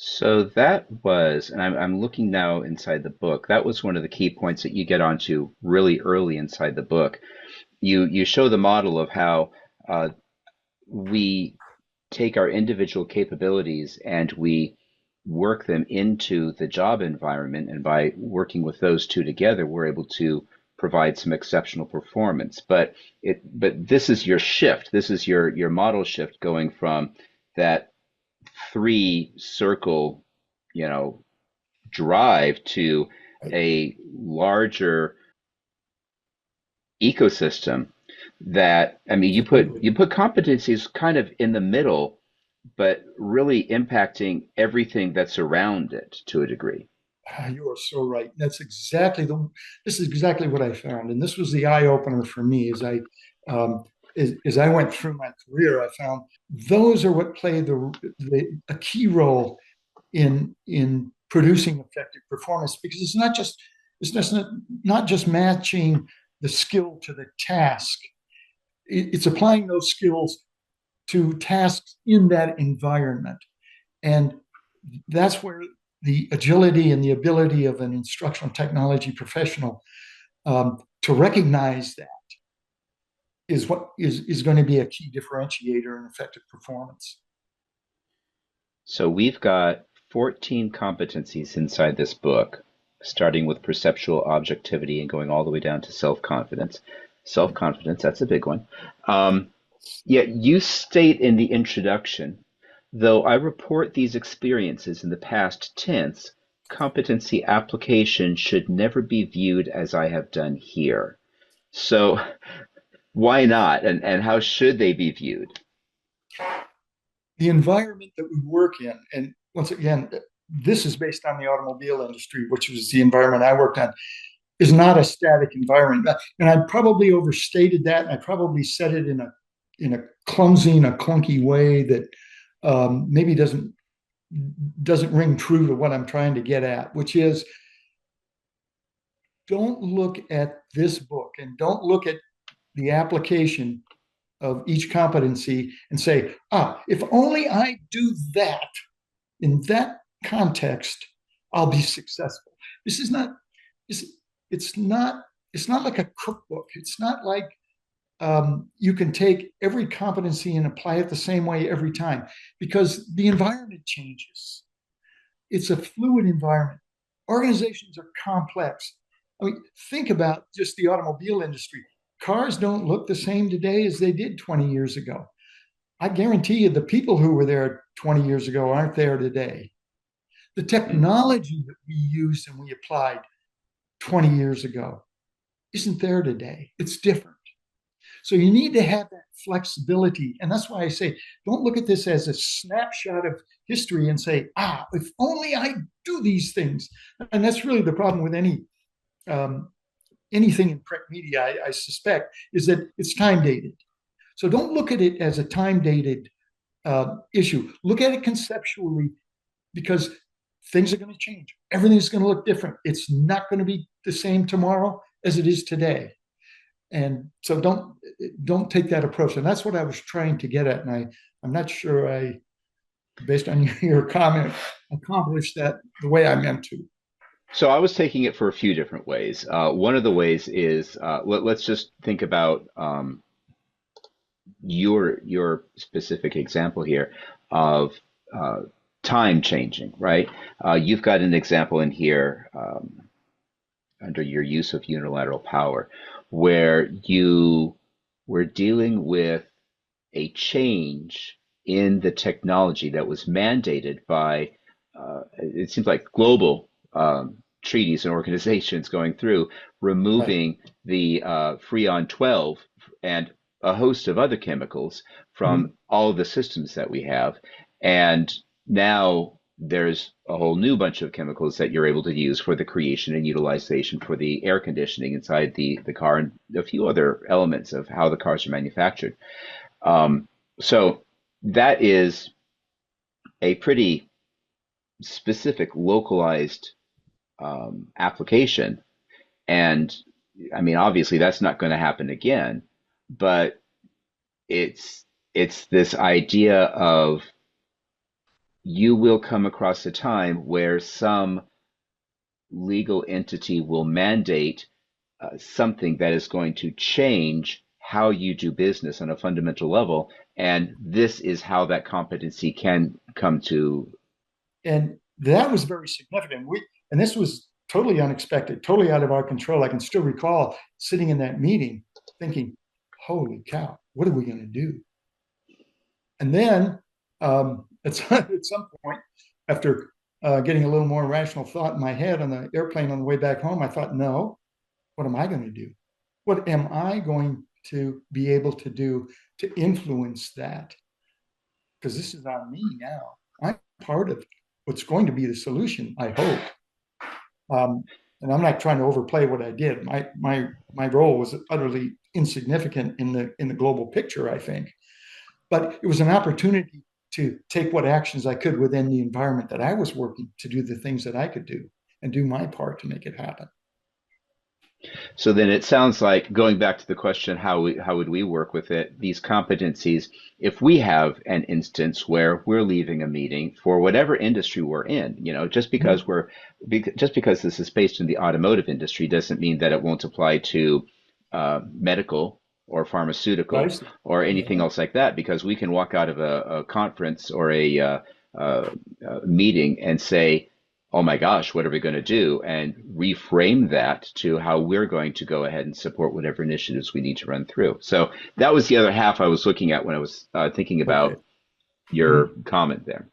So that was, and I'm looking now inside the book. That was one of the key points that you get onto really early inside the book. You show the model of how we take our individual capabilities and we work them into the job environment, and by working with those two together, we're able to provide some exceptional performance. But this is your shift. This is your model shift going from that three circle, you know, drive to Right. a larger ecosystem that, I mean, Absolutely. you put competencies kind of in the middle, but really impacting everything that's around it to a degree. You are so right. This is exactly what I found. And this was the eye opener for me um, as I went through my career. I found those are what play a key role in producing effective performance, because not just matching the skill to the task. It's applying those skills to tasks in that environment. And that's where the agility and the ability of an instructional technology professional to recognize that is going to be a key differentiator in effective performance. So we've got 14 competencies inside this book, starting with perceptual objectivity and going all the way down to self-confidence. Right. Self-confidence, that's a big one. Um, Yet you state in the introduction, though I report these experiences in the past tense, competency application should never be viewed as I have done here. So why not? And how should they be viewed? The environment that we work in, and once again, this is based on the automobile industry, which was the environment I worked on, is not a static environment. And I probably overstated that, and I probably said it in a clumsy and a clunky way that maybe doesn't ring true to what I'm trying to get at, which is don't look at this book and don't look at the application of each competency and say, if only I do that in that context, I'll be successful. This is not, it's, it's not, it's not like a cookbook. It's not like you can take every competency and apply it the same way every time, because the environment changes. It's a fluid environment. Organizations are complex. I mean, think about just the automobile industry. Cars don't look the same today as they did 20 years ago. I guarantee you the people who were there 20 years ago aren't there today. The Hmm. technology that we used and we applied 20 years ago isn't there today. It's different. So you need to have that flexibility. And that's why I say, don't look at this as a snapshot of history and say, if only I do these things. And that's really the problem with um, anything in print media, I suspect, is that it's time dated. So don't look at it as a time dated issue. Look at it conceptually, because things are going to change. Everything's going to look different. It's not going to be the same tomorrow as it is today. And so don't take that approach. And that's what I was trying to get at. And I'm not sure I, based on your comment, accomplished that the way I meant to. So I was taking it for a few different ways. One of the ways is let's just think about your specific example here of uh, time changing, right? You've got an example in here under your use of unilateral power where you were dealing with a change in the technology that was mandated by, it seems like global treaties and organizations going through, Right. removing the Freon 12 and a host of other chemicals Mm-hmm. from all of the systems that we have. And now there's a whole new bunch of chemicals that you're able to use for the creation and utilization for the air conditioning inside the car and a few other elements of how the cars are manufactured. Um, so that is a pretty specific, localized application. And I mean, obviously, that's not going to happen again. But it's this idea of you will come across a time where some legal entity will mandate something that is going to change how you do business on a fundamental level. And this is how that competency can come to. And that was very significant. And this was totally unexpected, totally out of our control. I can still recall sitting in that meeting thinking, holy cow, what are we going to do? And then at some point, after getting a little more rational thought in my head on the airplane on the way back home, I thought, no, what am I going to do? What am I going to be able to do to influence that? Because this is on me now. I'm part of what's going to be the solution, I hope. And I'm not trying to overplay what I did. My role was utterly insignificant in the global picture, I think. But it was an opportunity to take what actions I could within the environment that I was working to do the things that I could do and do my part to make it happen. So then it sounds like going back to the question, how would we work with it? These competencies, if we have an instance where we're leaving a meeting for whatever industry we're in, Mm-hmm. just because this is based in the automotive industry doesn't mean that it won't apply to medical or pharmaceutical Precisely. or anything Yeah. else like that, because we can walk out of a conference or a meeting and say, oh my gosh, what are we going to do? And reframe that to how we're going to go ahead and support whatever initiatives we need to run through. So that was the other half I was looking at when I was thinking Okay. about your Mm-hmm. comment there.